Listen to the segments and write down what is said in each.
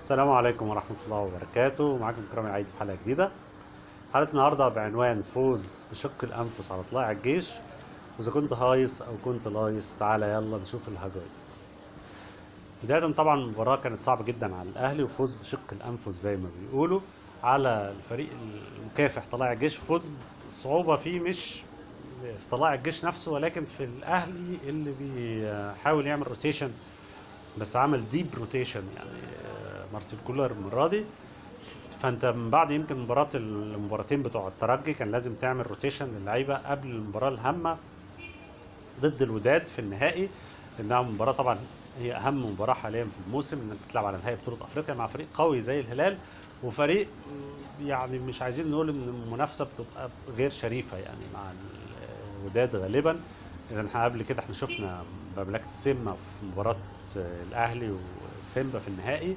السلام عليكم ورحمة الله وبركاته. معاكم كرامي عيد في حلقة جديدة. حلقة النهاردة بعنوان فوز بشق الأنفس على طلائع الجيش، وإذا كنت هايص أو كنت لايص تعالى يلا نشوف الهجايز. بداية طبعا المباراة كانت صعبة جدا على الأهلي، وفوز بشق الأنفس زي ما بيقولوا على الفريق المكافح طلائع الجيش. فوز الصعوبة فيه مش في طلائع الجيش نفسه، ولكن في الأهلي اللي بيحاول يعمل روتيشن، بس عمل ديب روتيشن يعني مارسيل كولر المرة دي. فانت من بعد يمكن المباراتين بتوع الترجي كان لازم تعمل روتيشن للعيبه قبل المباراه الهامه ضد الوداد في النهائي، لانها مباراه طبعا هي اهم مباراه حاليا في الموسم، انك تلعب على نهائي بطوله افريقيا مع فريق قوي زي الهلال، وفريق يعني مش عايزين نقول ان المنافسه بتبقى غير شريفه يعني مع الوداد غالبا، لان احنا قبل كده احنا شفنا مملكه سيمبا في مباراه الاهلي وسيمبا في النهائي،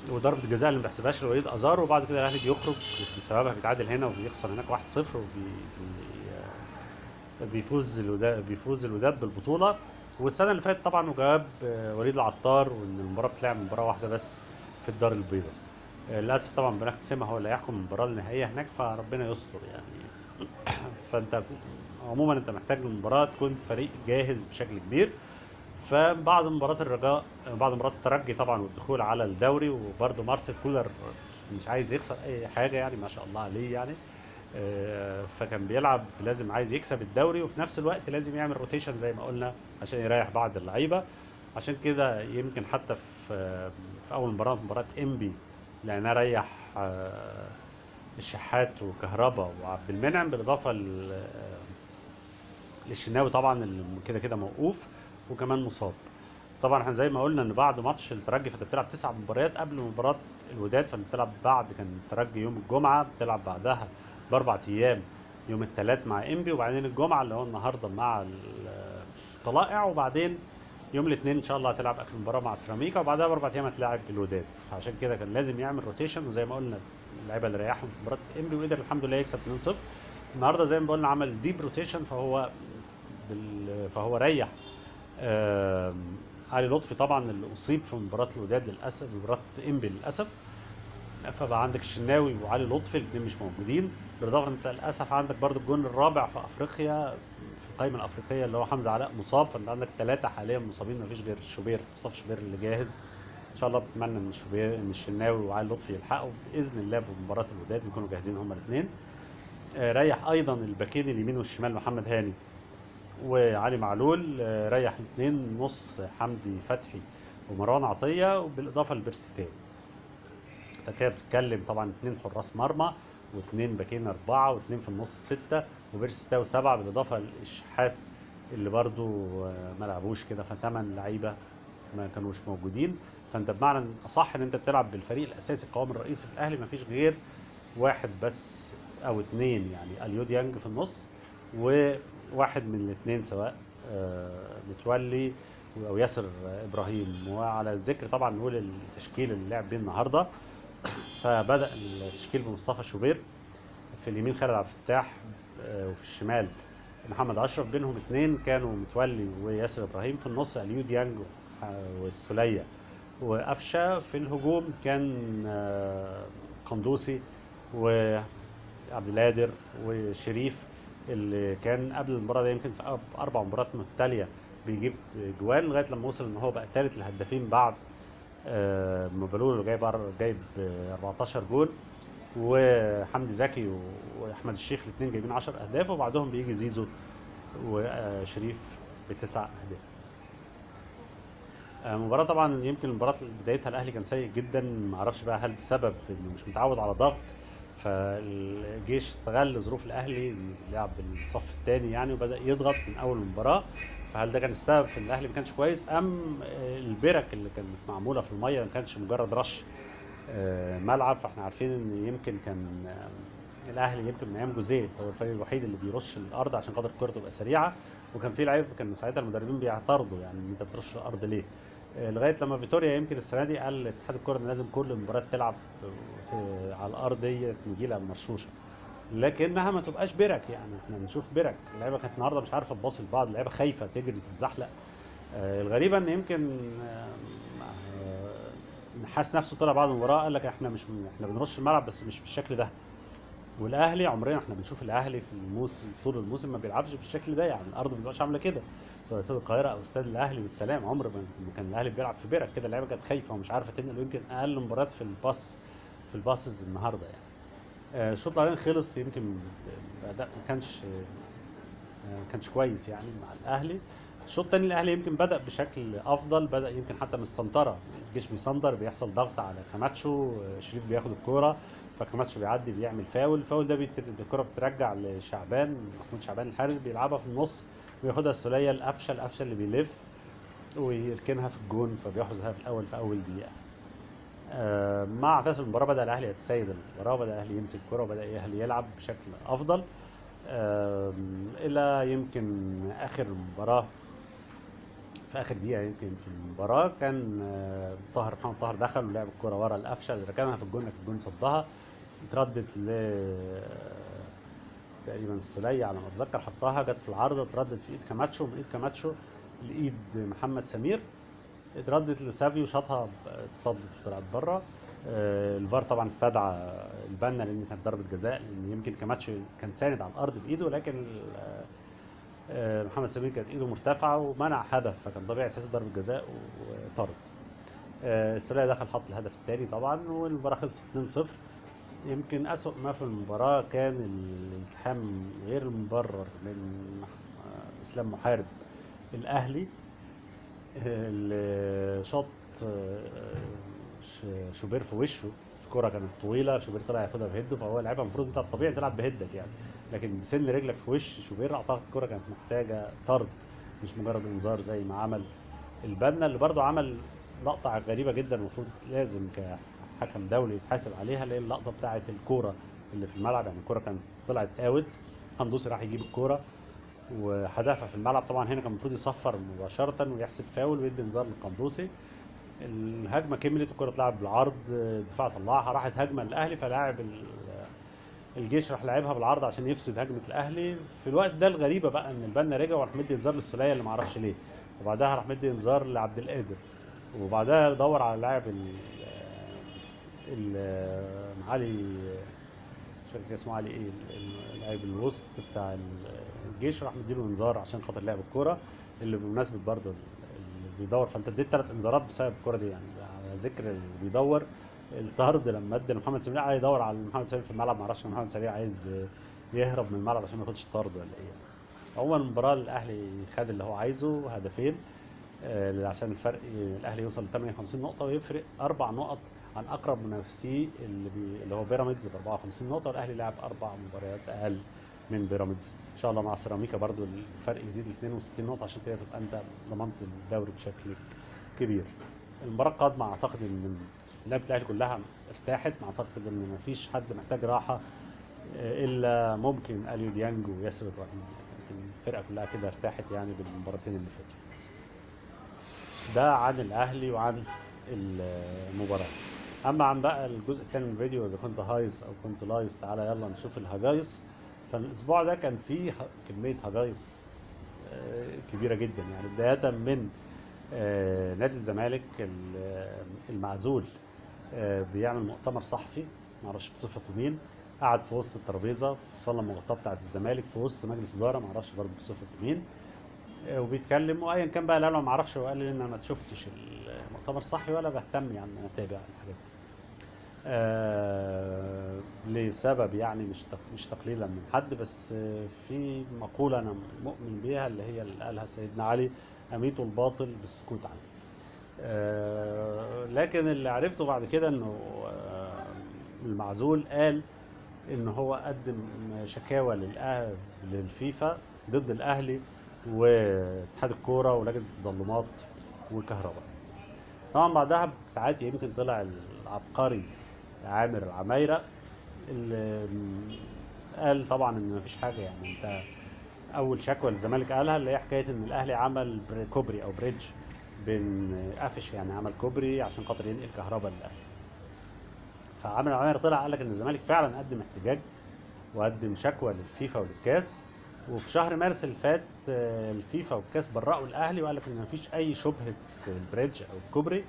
وضربة الجزاء اللي ما بيحسبهاش لوليد ازار، وبعد كده الاهلي بيخرج بسببها، بيتعادل هنا وبيخسر هناك 1-0 بيفوز الوداد بالبطولة. والسنة اللي فاتت طبعا وجاب وليد العطار، وان المباراة بتلعب مباراة واحدة بس في الدار البيضاء. للاسف طبعا بنك سيما هو اللي هيحكم المباراة النهائية هناك، فربنا يستر يعني. فانت عموما انت محتاج المباراة تكون فريق جاهز بشكل كبير. فبعد مباراة الرجاء، بعد مباراة الترجي طبعا والدخول على الدوري، وبرده مارسيل كولر مش عايز يخسر اي حاجة يعني، ما شاء الله عليه يعني. فكان بيلعب لازم عايز يكسب الدوري، وفي نفس الوقت لازم يعمل روتيشن زي ما قلنا عشان يريح بعض اللعيبة. عشان كده يمكن حتى في اول مباراة انبي لانه ريح الشحات وكهربا وعبد المنعم، بالاضافه للشناوي طبعا اللي كده كده موقوف وكمان مصاب. طبعا احنا زي ما قلنا ان بعد ماتش الترجي فانت بتلعب 9 مباريات قبل مباراه الوداد، فانت بتلعب بعد، كان الترجي يوم الجمعه، بتلعب بعدها ب4 ايام يوم الثلاث مع انبي، وبعدين الجمعه اللي هو النهارده مع الطلائع، وبعدين يوم الاثنين ان شاء الله هتلعب اخر مباراه مع سيراميكا، وبعدها ب4 ايام هتلاعب الوداد. فعشان كده كان لازم يعمل روتيشن، وزي ما قلنا اللعيبه اللي ريحهم في مباراه انبي وقدر الحمد لله يكسب 2-0. النهارده زي ما قلنا عمل ديب روتيشن، فهو ريح علي لطفي طبعا اللي اصيب في مباراه الوداد للاسف، مباراه انبي للاسف. فبقى عندك الشناوي وعلي لطفي الاثنين مش موجودين، بالاضافه انت للاسف عندك برضو الجون الرابع في افريقيا في القائمه الافريقيه اللي هو حمزه علاء مصاب، فانت عندك 3 حاليا مصابين، مفيش غير شوبير، مصطفى شوبير اللي جاهز. ان شاء الله بتمنى ان شوبير، ان الشناوي وعلي لطفي يلحقوا باذن الله بمباراه الوداد يكونوا جاهزين هما الاثنين. ريح ايضا الباكين اليمين والشمال محمد هاني وعلي معلول، ريح الاثنين نص حمدي فتحي ومروان عطيه، وبالاضافه لبيرستاو. انت كده بتتكلم طبعا 2 حراس مرمى، واثنين باكين 4، واثنين في النص 6، وبيرستاو 7، بالاضافه للشحات اللي برضو ما لعبوش كده، ف8 لعيبه ما كانوش موجودين. فانت بمعنى اصح ان انت بتلعب بالفريق الاساسي القوام الرئيسي في الاهلي، ما فيش غير واحد بس او اثنين يعني، اليو ديانج في النص، وواحد من الاثنين سواء متولي او ياسر ابراهيم. وعلى الذكر طبعا نقول التشكيل اللي لعب بيه النهارده. فبدا التشكيل بمصطفى شوبير، في اليمين خالد عبد الفتاح، وفي الشمال محمد اشرف، بينهم اثنين كانوا متولي وياسر ابراهيم، في النص اليو ديانج والسوليه وقفشه، في الهجوم كان قندوسي وعبد القادر وشريف، اللي كان قبل المباراه دي يمكن في 4 مباريات متتاليه بيجيب جوان، لغايه لما وصل ان هو بقى ثالث الهدافين بعد مبلول اللي جايب 14 جول، وحمدي زكي واحمد الشيخ الاثنين جايبين 10 اهداف، وبعدهم بيجي زيزو وشريف ب9 اهداف. مباراة طبعا يمكن المباراة بدايتها الاهلي كان سيء جدا، ما اعرفش بقى هل بسبب انه مش متعود على ضغط، فالجيش استغل ظروف الاهلي لعب بالصف الثاني يعني، وبدا يضغط من اول المباراه. فهل ده كان السبب في ان الاهلي ما كانش كويس، ام البرك اللي كانت معموله في الميه ما كانش مجرد رش ملعب؟ فاحنا عارفين ان يمكن كان الاهلي يمكن من ايام جوزيه هو الفريق الوحيد اللي بيرش الارض عشان خاطر الكره تبقى سريعه، وكان في لعيبه كان ساعتها المدربين بيعترضوا يعني ان انت بترش الارض ليه. لغايه لما فيتوريا يمكن السنه دي قال اتحاد الكره ان لازم كل المباريات تلعب على الارض دي نجيله مرشوشه، لكنها ما تبقاش برك يعني. احنا بنشوف برك اللعيبه كانت النهارده مش عارفه تباصي لبعض، اللعيبه خايفه تجري تتزحلق. الغريبه ان يمكن النحاس نفسه طلع بعد المباراه قال لك احنا بنرش الملعب بس مش بالشكل ده. والاهلي عمرنا احنا بنشوف الاهلي في الموسم طول الموسم ما بيلعبش بالشكل ده، يعني الارض ما بتبقاش عامله كده، سواء استاد القاهره او استاد الاهلي والسلام. عمر ما كان الاهلي بيلعب في برك كده، اللعيبه كانت خايفه ومش عارفه تنقل، ويمكن اقل مباريات في الباسز النهارده يعني. الشوط الاولاني خلص يمكن الاداء ما كانش كويس يعني مع الاهلي. الشوط الثاني الاهلي يمكن بدا بشكل افضل، بدا يمكن حتى من السنتره، الجيش بيسندر، بيحصل ضغط على كاماتشو، شريف بياخد الكوره فكاماتشو بيعدي بيعمل فاول، الفاول ده الكوره بترجع لشعبان، محمود شعبان الحارس بيلعبها في النص وياخدها السوليه القفشه اللي بيلف ويركنها في الجون، فبيحرز الهدف الاول في اول دقيقه. مع احداث المباراه بدا الاهلي يتسيد المباراه، بدا الاهلي يمسك الكوره وبدا الاهلي يلعب بشكل افضل الى يمكن اخر المباراه. في اخر دقيقه يمكن في المباراه كان محمد طاهر دخل ولعب الكوره ورا القفشه اللي ركنها في الجون، لكن الجون صدها، اتردت تقريبا السولية على ما اتذكر، حطها جت في العارضه، اتردت في ايد كاماتشو، من ايد كاماتشو لايد محمد سمير، اتردت لسافيو، شاطها اتصدت وطلعت بره. الفار طبعا استدعى البنا لان كانت ضربه جزاء، لان يمكن كاماتشو كان ساند على الارض بايده، لكن محمد سمير كانت ايده مرتفعه ومنع هدف، فكان طبيعي تحسب ضربه جزاء وطرد. السولية دخل حط الهدف الثاني طبعا، والمباراه خلصت 2-0. يمكن أسوأ ما في المباراة كان الالتحام غير المبرر من إسلام محارب الأهلي، اللي شاط شوبير في وشه. الكرة كانت طويلة، شوبير طلع ياخدها بهده، فهو لعيبها المفروض انت الطبيعي تلعب بهدك يعني، لكن بسن رجلك في وش شوبير اعتقد الكرة كانت محتاجة طرد مش مجرد انذار زي ما عمل البنا، اللي برضه عمل لقطة غريبة جدا المفروض لازم كحكم دولي يتحاسب عليها، اللي هي اللقطة بتاعة الكورة اللي في الملعب. يعني الكورة كانت طلعت اوت، قندوسي راح يجيب الكورة وهدفها في الملعب، طبعا هنا كان المفروض يصفر مباشرة ويحسب فاول ويدي انذار للقندوسي. الهجمه كملت، الكره اتلعب بالعرض، الدفاع طلعها، راحت هجمه للاهلي، فلاعب الجيش راح لعبها بالعرض عشان يفسد هجمه الاهلي. في الوقت ده الغريبه بقى ان البنا رجع وراح مدي انذار للسوليه اللي ما اعرفش ليه، وبعدها راح مدي انذار لعبد القادر، وبعدها دور على لاعب علي، مش فاكر اسمه علي ايه، لاعب الوسط بتاع الجيش، راح مديله انذار عشان خاطر لعب الكوره، اللي بمناسبه برضه اللي بيدور. فانت اديت 3 انذارات بسبب الكوره دي يعني. على ذكر اللي بيدور، الطرد لما ادى لمحمد سمير قاعد يدور على محمد سمير في الملعب، ما اعرفش محمد سمير عايز يهرب من الملعب عشان ما ياخدش الطرد ولا ايه. عموما المباراه الاهلي خد اللي هو عايزه، هدفين عشان الفرق الاهلي يوصل ل 58 نقطه ويفرق 4 نقط عن اقرب منافسيه اللي هو بيراميدز ب 54 نقطه، والاهلي لعب 4 مباريات اقل من بيراميدز. ان شاء الله مع سيراميكا برضو الفرق يزيد ل 62 نقطه، عشان كده تبقى انت ضمنت الدوري بشكل كبير. المباراه القادمه اعتقد ان لعبه الاهلي كلها ارتاحت، اعتقد ان مفيش حد محتاج راحه الا ممكن اليو ديانج وياسر ابراهيم، لكن الفرقه كلها كده ارتاحت يعني بالمباراتين اللي فاتوا. ده عن الاهلي وعن المباراه. اما عن بقى الجزء الثاني من الفيديو، اذا كنت هايص او كنت لايص، تعالى يلا نشوف الهجايص. فالاسبوع ده كان فيه كميه هجايص كبيره جدا يعني، بدايه من نادي الزمالك المعزول بيعمل مؤتمر صحفي، معرفش بصفته مين، قعد في وسط الترابيزه في الصاله المغطاه بتاعه الزمالك في وسط مجلس اداره، معرفش برضه بصفته مين، وبيتكلم، وايا كان بقى قال له ما اعرفش، وقال لي ان انا ما شفتش المؤتمر الصحفي ولا بهتم يعني انا اتابع الحاجات دي. لسبب يعني مش تقليلا من حد، بس في مقوله انا مؤمن بيها، اللي هي اللي قالها سيدنا علي: اميت الباطل بالسكوت عنه. لكن اللي عرفته بعد كده انه المعزول قال ان هو قدم شكاوى للفيفا ضد الاهلي واتحاد الكوره ولجنه التظلمات والكهرباء. طبعا بعدها بساعات يمكن طلع العبقري عامر العمايره اللي قال طبعا ان مفيش حاجه، يعني انت اول شكوى للزمالك قالها اللي هي حكايه ان الاهلي عمل كوبري او بريدج بين قفش، يعني عمل كوبري عشان خاطر ينقل كهرباء للاهلي. فعامر العمايره طلع قال لك ان الزمالك فعلا قدم احتجاج وقدم شكوى للفيفا وللكاس، وفي شهر مارس اللي فات الفيفا والكاس برأوا الاهلي وقال لك ان مفيش اي شبهه البريدج او الكوبري،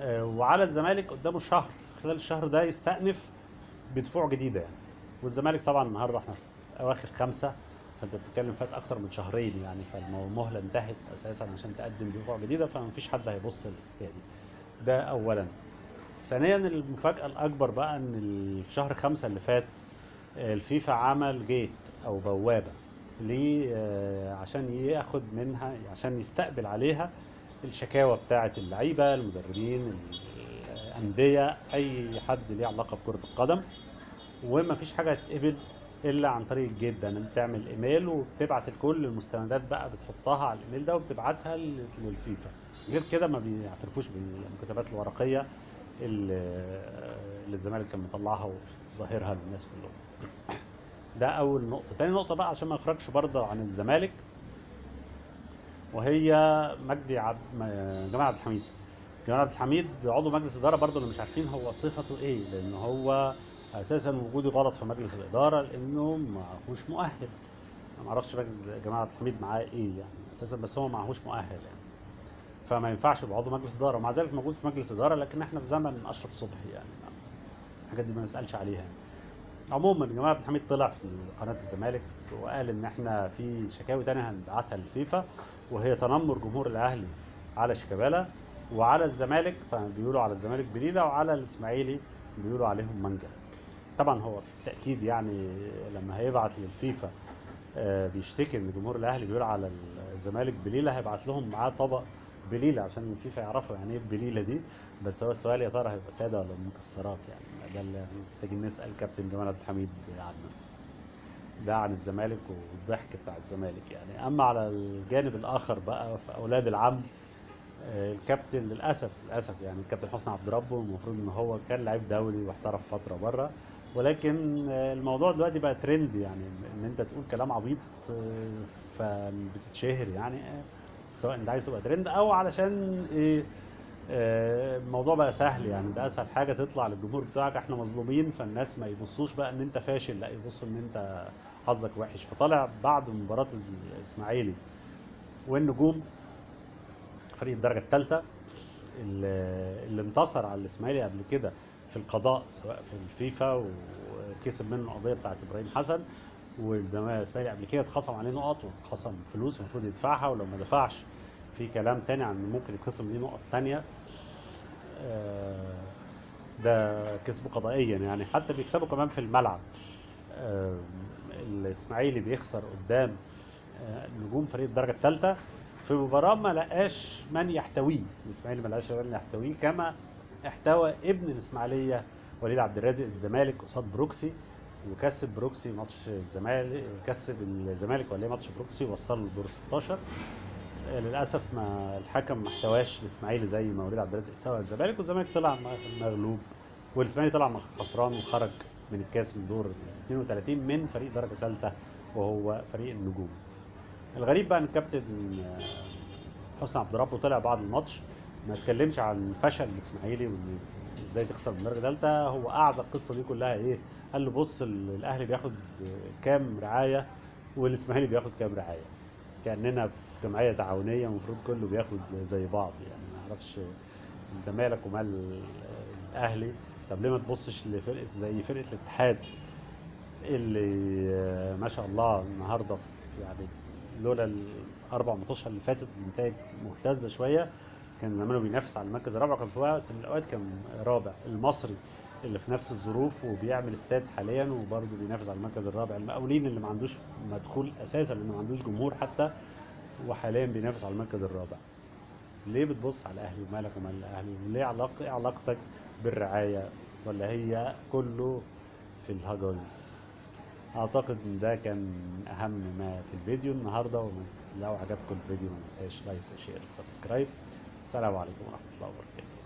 وعلى الزمالك قدامه شهر، خلال الشهر ده يستأنف بدفوع جديدة يعني. والزمالك طبعا النهارده احنا في اواخر 5، فانت بتتكلم فات اكتر من شهرين يعني، فالمهلة انتهت اساسا عشان تقدم دفوع جديدة، فمفيش حد هيبص للتاني. ده اولا. ثانيا المفاجأة الأكبر بقى إن في شهر 5 اللي فات الفيفا عمل جيت أو بوابة ليه، عشان ياخد منها، عشان يستقبل عليها الشكاوى بتاعة اللعيبة، المدربين، الأندية، أي حد ليه علاقة بكرة القدم. وما فيش حاجة هتتقبل إلا عن طريق الجيت ده، إن أنت تعمل إيميل وبتبعت كل المستندات بقى، بتحطها على الإيميل ده وبتبعتها للفيفا. غير كده ما بيعترفوش بالمكتبات الورقية اللي الزمالك كان مطلعها وظاهرها للناس كلهم. ده اول نقطه. تاني نقطه بقى عشان ما اخرجش برضه عن الزمالك، وهي جمال عبد الحميد. جمال عبد الحميد عضو مجلس اداره برضه اللي مش عارفين هو صفته ايه، لان هو اساسا وجوده غلط في مجلس الاداره لانه معهوش مؤهل. انا ما اعرفش جمال عبد الحميد معاه ايه يعني اساسا، بس هو معهوش مؤهل يعني، فما ينفعش يبقى عضو مجلس اداره، ومع ذلك موجود في مجلس اداره. لكن احنا في زمن اشرف صبحي يعني الحاجات دي ما نسالش عليها يعني. عموما جمال عبد الحميد طلع في قناه الزمالك وقال ان احنا في شكاوي تانية هنبعتها للفيفا، وهي تنمر جمهور الاهلي على شيكابالا وعلى الزمالك. فبيقولوا على الزمالك بليله وعلى الاسماعيلي بيقولوا عليهم مانجا. طبعا هو بالتاكيد يعني لما هيبعت للفيفا بيشتكي ان جمهور الاهلي بيقول على الزمالك بليله، هيبعت لهم معاه طبق بليله عشان الفيفا يعرفوا يعني ايه البليله دي. بس هو السؤال يا ترى هيبقى ساده ولا مكسرات يعني، ده اللي محتاجين نسال كابتن جمال عبد الحميد عنه. ده عن الزمالك والضحك بتاع الزمالك يعني. اما على الجانب الاخر بقى في اولاد العم، الكابتن للاسف يعني الكابتن حسني عبد ربه، المفروض ان هو كان لعيب دولي واحترف فتره بره، ولكن الموضوع دلوقتي بقى ترند يعني، ان انت تقول كلام عبيط فبتتشهر يعني، سواء انت عايز تبقى ترند او علشان ايه، الموضوع بقى سهل يعني. ده اسهل حاجه تطلع للجمهور بتاعك احنا مظلومين، فالناس ما يبصوش بقى ان انت فاشل، لا يبصوا ان انت حظك وحش. فطلع بعد مباراه الاسماعيلي والنجوم، فريق الدرجه الثالثه اللي انتصر على الاسماعيلي قبل كده في القضاء، سواء في الفيفا وكسب منه القضيه بتاعت ابراهيم حسن، والزمالك الاسماعيلي قبل كده اتخصم عليه نقط واتخصم فلوس المفروض يدفعها، ولو ما دفعش في كلام تاني عن إن ممكن يتخصم ليه نقط تانية. ده كسبه قضائيا يعني، حتى بيكسبوا كمان في الملعب. الاسماعيلي بيخسر قدام نجوم فريق الدرجه الثالثه في مباراه ما لقاش من يحتويه. الاسماعيلي ما لقاش من يحتويه كما احتوى ابن الاسماعيليه وليد عبد الرازق الزمالك قصاد بروكسي، وكسب بروكسي ماتش الزمالك، كسب الزمالك ولا ماتش بروكسي ووصله لدور 16. للاسف ما الحكم ما احتواش الاسماعيلي زي ما وليد عبد الرازق احتوى الزمالك، والزمالك طلع مغلوب، والاسماعيلي طلع خسران وخرج من الكاس من دور 32 من فريق درجه ثالثه وهو فريق النجوم. الغريب بقى ان الكابتن حسني عبد ربه طلع بعد الماتش ما اتكلمش عن فشل الاسماعيلي وان ازاي تخسر من درجه ثالثه. هو اعزى القصه دي كلها ايه؟ قال له بص الاهلي بياخد كام رعايه والاسماعيلي بياخد كام رعايه، كاننا في جمعيه تعاونيه المفروض كله بياخد زي بعض يعني. ما اعرفش انت مالك ومال الاهلي؟ طب ليه ما تبصش لفرقه زي فرقه الاتحاد اللي ما شاء الله النهارده يعني، لولا الاربع ماتشات اللي فاتت النتائج مهتزه شويه، كان زمانه بينافس على المركز الرابع. كان في وقت من الاوقات كان رابع. المصري اللي في نفس الظروف وبيعمل استاد حاليا وبرضه بينافس على المركز الرابع. المقاولين اللي ما عندوش مدخول اساسا لانه ما عندوش جمهور حتى، وحاليا بينافس على المركز الرابع. ليه بتبص على الاهلي ومالك ومال الاهلي؟ وليه ايه علاقتك بالرعايه؟ ولا هي كله في الهجايز؟ اعتقد ان ده كان اهم ما في الفيديو النهارده. ولو عجبكم الفيديو ما تنساش لايك وشير وسبسكرايب. السلام عليكم ورحمه الله وبركاته.